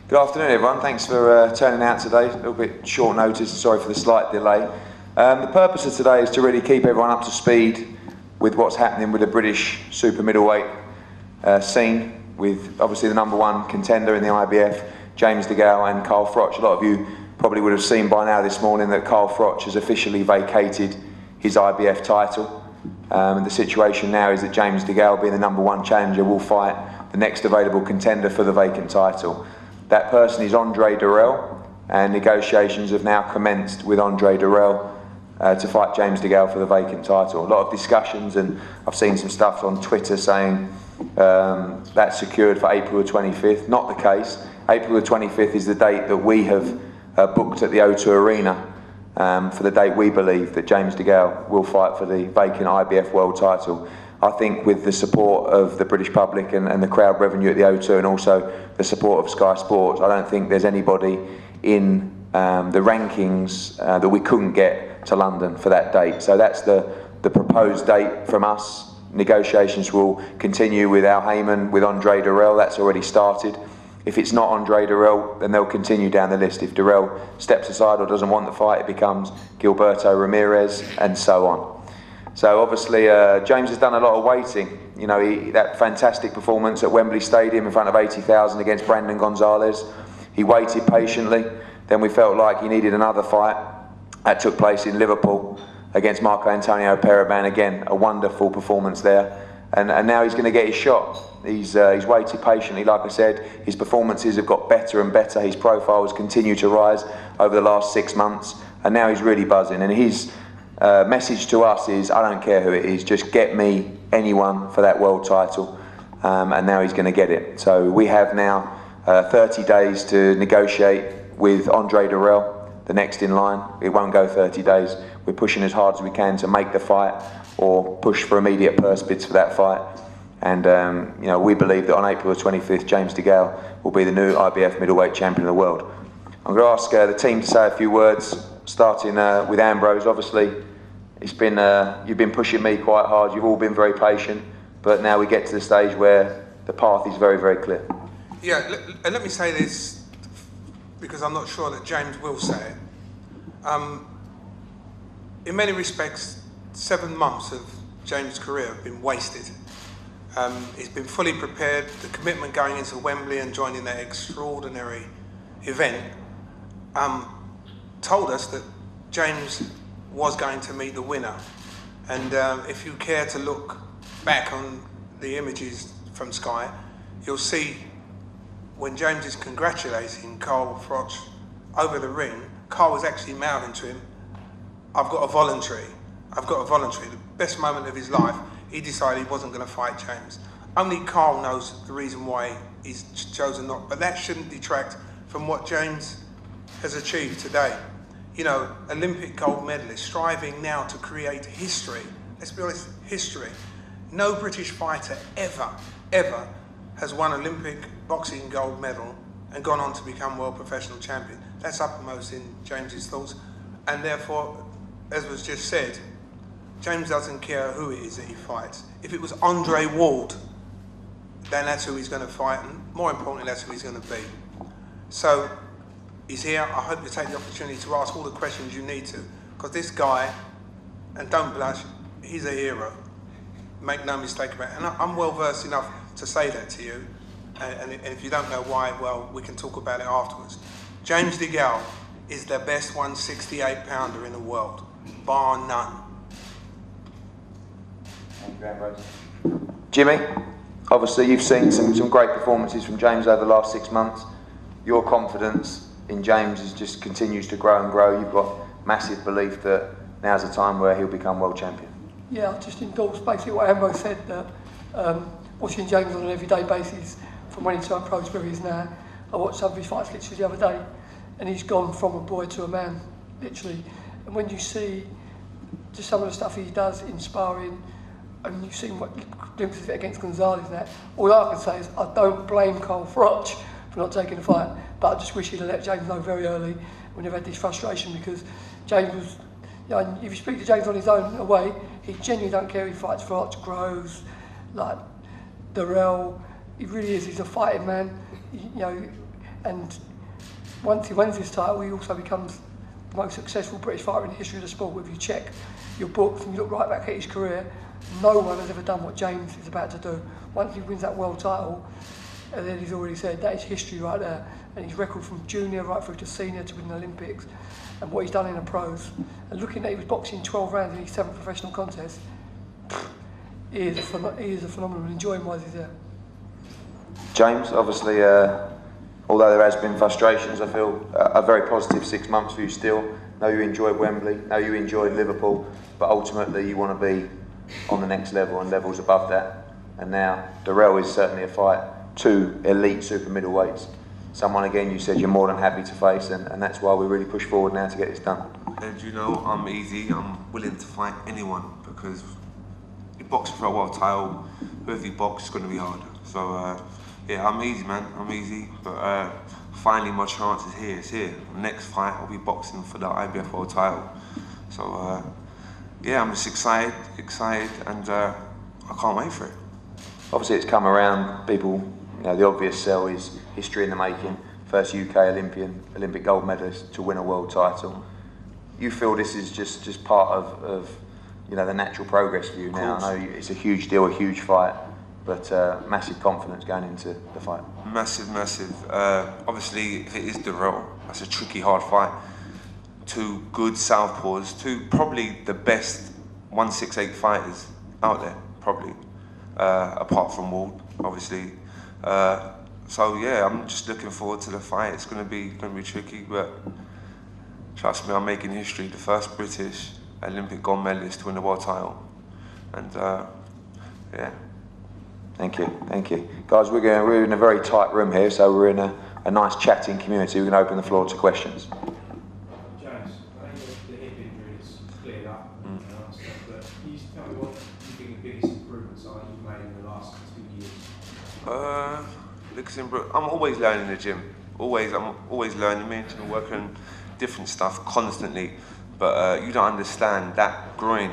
Good afternoon, everyone. Thanks for turning out today. A little bit short notice, sorry for the slight delay. The purpose of today is to really keep everyone up to speed with what's happening with the British super middleweight scene, with obviously the #1 contender in the IBF, James DeGale and Carl Froch. A lot of you probably would have seen by now this morning that Carl Froch has officially vacated his IBF title. And the situation now is that James DeGale, being the #1 challenger, will fight the next available contender for the vacant title. That person is Andre Dirrell, and negotiations have now commenced with Andre Dirrell to fight James DeGale for the vacant title. A lot of discussions, and I've seen some stuff on Twitter saying that's secured for April the 25th. Not the case. April the 25th is the date that we have booked at the O2 Arena for the date we believe that James DeGale will fight for the vacant IBF world title. I think with the support of the British public and the crowd revenue at the O2, and also the support of Sky Sports, I don't think there's anybody in the rankings that we couldn't get to London for that date. So that's the proposed date from us. Negotiations will continue with Al Heyman, with Andre Dirrell. That's already started. If it's not Andre Dirrell, then they'll continue down the list. If Dirrell steps aside or doesn't want the fight, it becomes Gilberto Ramirez, and so on. So obviously, James has done a lot of waiting. You know, that fantastic performance at Wembley Stadium in front of 80,000 against Brandon Gonzalez. He waited patiently. Then we felt like he needed another fight. That took place in Liverpool against Marco Antonio Periban. Again, a wonderful performance there. And now he's going to get his shot. He's waited patiently, like I said. His performances have got better and better. His profile has continued to rise over the last 6 months. And now he's really buzzing. And his message to us is, I don't care who it is, just get me anyone for that world title. And now he's going to get it. So we have now 30 days to negotiate with Andre Dirrell, the next in line. It won't go 30 days. We're pushing as hard as we can to make the fight or push for immediate purse bids for that fight. And you know, we believe that on April the 25th, James DeGale will be the new IBF middleweight champion of the world. I'm going to ask the team to say a few words, starting with Ambrose. Obviously, it's been you've been pushing me quite hard. You've all been very patient, but now we get to the stage where the path is very, very clear. Yeah, let me say this, because I'm not sure that James will say it. In many respects, 7 months of James' career have been wasted. He's been fully prepared. The commitment going into Wembley and joining that extraordinary event told us that James was going to meet the winner. And if you care to look back on the images from Sky, you'll see when James is congratulating Carl Froch over the ring, Carl was actually mouthing to him, I've got a voluntary. The best moment of his life, he decided he wasn't going to fight James. Only Carl knows the reason why he's chosen not, but that shouldn't detract from what James has achieved today. You know, Olympic gold medalist, striving now to create history. Let's be honest, history. No British fighter ever has won Olympic boxing gold medal and gone on to become world professional champion. That's uppermost in James's thoughts. And therefore, as was just said, James doesn't care who it is that he fights. If it was Andre Ward, then that's who he's going to fight, and more importantly, that's who he's going to beat. So, he's here. I hope you take the opportunity to ask all the questions you need to, because this guy, and don't blush, he's a hero. Make no mistake about it. And I'm well versed enough to say that to you. And if you don't know why, well, we can talk about it afterwards. James DeGale is the best 168-pounder in the world, bar none. Thank you, Ambrose. Jimmy, obviously you've seen some great performances from James over the last 6 months. Your confidence in James just continues to grow and grow. You've got massive belief that now's the time where he'll become world champion. Yeah, I just endorse basically what Ambrose said, that watching James on an everyday basis from when he turned pro to where he is now. I watched some of his fights literally the other day, and he's gone from a boy to a man, literally. And when you see just some of the stuff he does in sparring, and you've seen what glimpses of it against Gonzalez and that, all I can say is I don't blame Carl Froch for not taking the fight, but I just wish he'd have let James know very early when they've had this frustration, because James was, you know, if you speak to James on his own away, he genuinely don't care. He fights Froch, Groves, like Dirrell. He really is. He's a fighting man. You know, And once he wins this title, he also becomes the most successful British fighter in the history of the sport. If you check your books and you look right back at his career, no one has ever done what James is about to do. Once he wins that world title, and then he's already said that is history right there. And his record from junior right through to senior to win the Olympics, and what he's done in the pros, and looking at he was boxing 12 rounds in his 7th professional contest, he is a phenomenal. Enjoying wise he's there. James, obviously, although there has been frustrations, I feel a very positive 6 months for you still. Know you enjoyed Wembley, know you enjoyed Liverpool, but ultimately you want to be on the next level and levels above that. And now Dirrell is certainly a fight, 2 elite super middleweights. Someone, again, you said you're more than happy to face, and that's why we really push forward now to get this done. And you know, I'm easy. I'm willing to fight anyone because you box for a world title, whoever you box is going to be hard. So yeah, I'm easy, man. I'm easy. But finally, my chance is here. It's here. The next fight, I'll be boxing for the IBF world title. So yeah, I'm just excited, and I can't wait for it. Obviously, it's come around. People, you know, the obvious sell is history in the making. First UK Olympic gold medalist to win a world title. You feel this is just part of you know, the natural progress for you now? I know it's a huge deal, a huge fight, but massive confidence going into the fight. Massive. Obviously, if it is Dirrell, that's a tricky, hard fight. 2 good southpaws, 2 probably the best 168 fighters out there, probably, apart from Ward, obviously. So yeah, I'm just looking forward to the fight. It's gonna be tricky, but trust me, I'm making history. The first British Olympic gold medalist to win the world title, and yeah. Thank you, guys. We're in a very tight room here, so we're in a nice chatting community. We're going to open the floor to questions. James, I think the hip injury is cleared up and answered, but can you tell me what you think the biggest improvements are you've made in the last 2 years? I'm always learning in the gym. I'm always learning. Me and Jim are working on different stuff constantly. But you don't understand that groin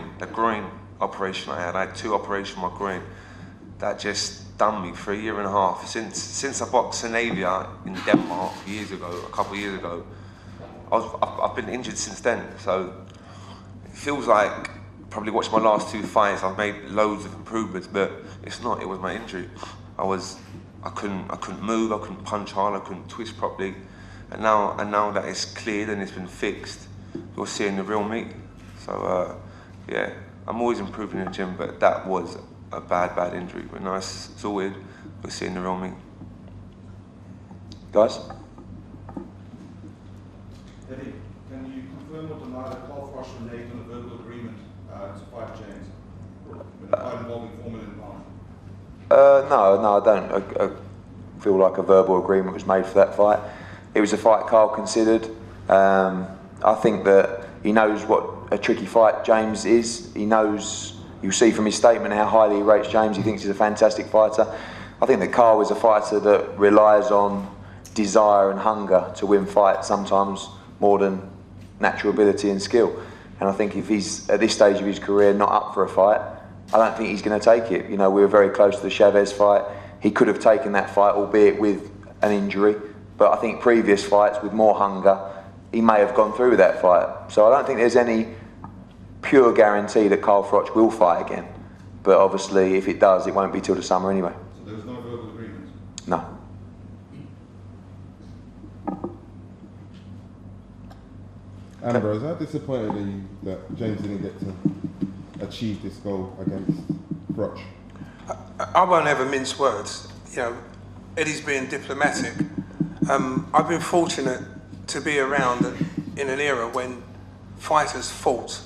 operation I had 2 operations on my groin. That just done me for 1.5 years. Since I boxed Sanavia in Denmark a couple of years ago, I've been injured since then. So it feels like, probably watched my last 2 fights, I've made loads of improvements, but it's not. It was my injury. I couldn't move. I couldn't punch hard. I couldn't twist properly. And now that it's cleared and it's been fixed, you're seeing the real me. So yeah, I'm always improving in the gym, but that was a bad injury. But now it's all weird. We're seeing the real me. Guys? Eddie, can you confirm or deny that Carl Froch reneged on a verbal agreement to fight James? When the fight involving £4 million? No, I don't. I feel like a verbal agreement was made for that fight. It was a fight Carl considered. I think that he knows what a tricky fight James is. He knows, you'll see from his statement how highly he rates James. He thinks he's a fantastic fighter. I think that Carl is a fighter that relies on desire and hunger to win fights, sometimes more than natural ability and skill. And I think if he's, at this stage of his career, not up for a fight, I don't think he's going to take it. You know, we were very close to the Chavez fight. He could have taken that fight, albeit with an injury. But I think previous fights with more hunger, he may have gone through with that fight. So I don't think there's any pure guarantee that Carl Froch will fight again. But obviously, if it does, it won't be till the summer anyway. So there was no verbal agreement? No. Ambrose, how disappointed are you that James didn't get to achieve this goal against Froch? I won't ever mince words. You know, Eddie's being diplomatic. I've been fortunate to be around in an era when fighters fought,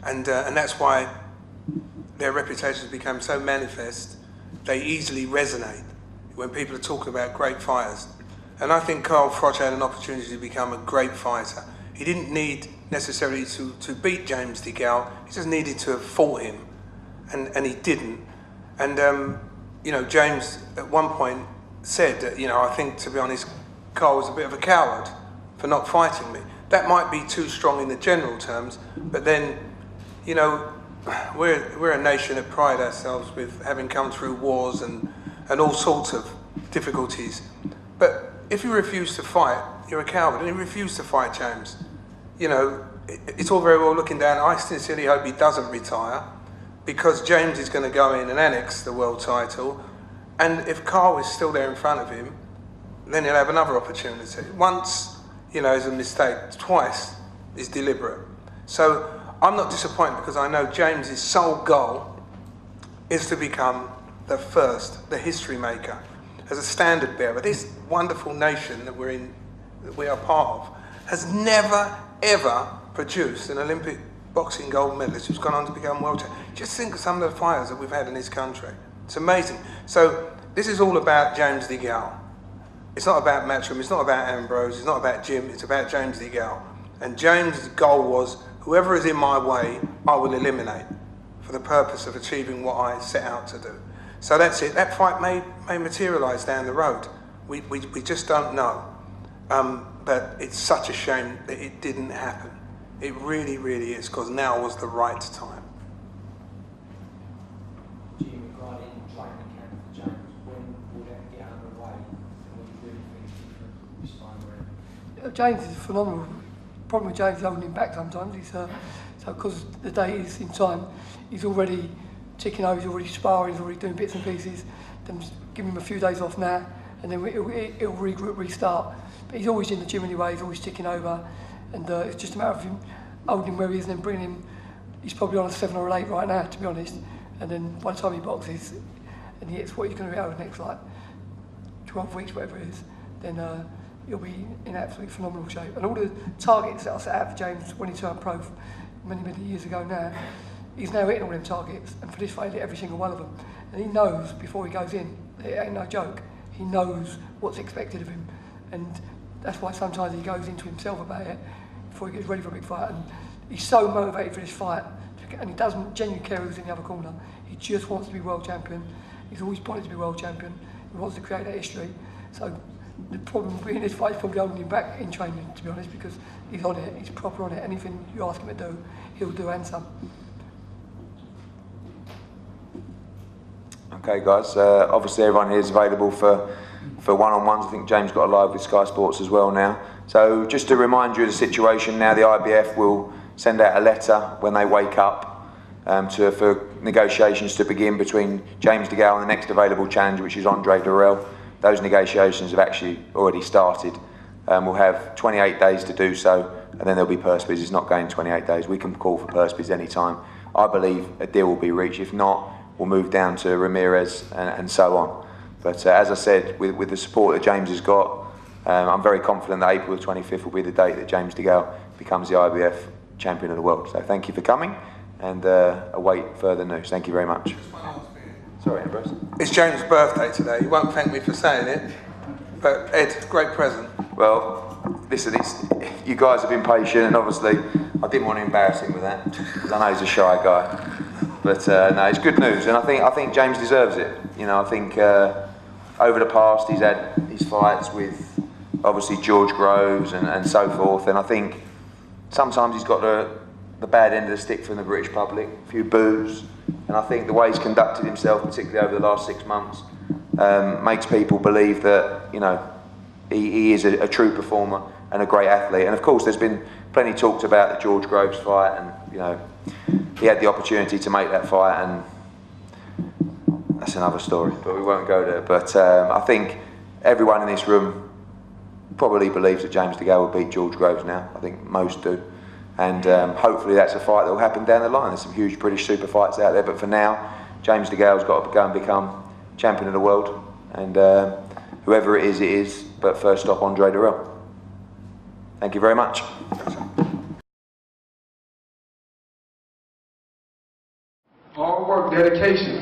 and that's why their reputations become so manifest. They easily resonate when people are talking about great fighters. And I think Carl Froch had an opportunity to become a great fighter. He didn't need necessarily to beat James DeGale. He just needed to have fought him, and he didn't. And you know, James at one point said that, you know, I think, to be honest, Carl was a bit of a coward for not fighting me. That might be too strong in the general terms, but then, you know, we're a nation that pride ourselves with having come through wars and all sorts of difficulties. But if you refuse to fight, you're a coward, and he refused to fight James. You know, it's all very well looking down. I sincerely hope he doesn't retire, because James is going to go in and annex the world title, and if Carl is still there in front of him, then he'll have another opportunity. Once, you know, is a mistake. Twice is deliberate. So I'm not disappointed, because I know James's sole goal is to become the first, the history maker, as a standard bearer. This wonderful nation that we are part of, has never ever produced an Olympic boxing gold medalist who's gone on to become world champion. Just think of some of the fighters that we've had in this country. It's amazing. So this is all about James DeGale. It's not about Matchroom, it's not about Ambrose, it's not about Jim, it's about James DeGale. And James' goal was, whoever is in my way, I will eliminate, for the purpose of achieving what I set out to do. So that's it. That fight may materialise down the road. We just don't know. But it's such a shame that it didn't happen. It really, really is, because now was the right time. Jim, regarding training camp for James, when will that get underway? And what do you really think is different this time around? James is phenomenal. The problem with James is holding him back sometimes. He's, so because the date is in time, he's already ticking over, he's already sparring, he's already doing bits and pieces. Then just give him a few days off now, and then it'll regroup, restart. But he's always in the gym anyway, he's always ticking over, and it's just a matter of him holding him where he is and then bringing him. He's probably on a 7 or 8 right now, to be honest. And then by the time he boxes and he hits what he's going to be over the next, like, 12 weeks, whatever it is, then he'll be in absolutely phenomenal shape. And all the targets that I set out for James when he turned pro many, many years ago now, he's now hitting all them targets, and for this fight, he hit every single one of them. And he knows before he goes in, it ain't no joke. He knows what's expected of him, and that's why sometimes he goes into himself about it before he gets ready for a big fight. And he's so motivated for this fight, and he doesn't genuinely care who's in the other corner. He just wants to be world champion. He's always wanted to be world champion. He wants to create that history. So the problem in this fight is probably holding him back in training, to be honest, because he's on it, he's proper on it. Anything you ask him to do, he'll do, and some. Okay, guys. Obviously, everyone here is available for one-on-ones. I think James got a live with Sky Sports as well now. So just to remind you of the situation now, the IBF will send out a letter when they wake up for negotiations to begin between James DeGale and the next available challenger, which is Andre Durrell. Those negotiations have actually already started. We'll have 28 days to do so, and then there'll be purse bids. It's not going 28 days. We can call for purse bids any time. I believe a deal will be reached. If not, we'll move down to Ramirez and so on. But as I said, with the support that James has got, I'm very confident that April the 25th will be the date that James DeGale becomes the IBF champion of the world. So thank you for coming, and await further news. Thank you very much. Sorry, Ambrose. It's James' birthday today. You won't thank me for saying it, but Ed, great present. Well, listen, you guys have been patient, and obviously I didn't want to embarrass him with that, because I know he's a shy guy. But no, it's good news, and I think James deserves it. You know, I think over the past he's had his fights with obviously George Groves and so forth, and I think sometimes he's got the bad end of the stick from the British public, a few boos, and I think the way he's conducted himself, particularly over the last 6 months, makes people believe that, you know, he is a true performer and a great athlete. And of course, there's been plenty talked about the George Groves fight, and you know, he had the opportunity to make that fight, and that's another story, but we won't go there. But I think everyone in this room probably believes that James DeGale will beat George Groves now. I think most do. And hopefully that's a fight that will happen down the line. There's some huge British super fights out there, but for now, James DeGale's got to go and become champion of the world. And whoever it is, but first stop, Andre Durrell. Thank you very much. Hard work, dedication,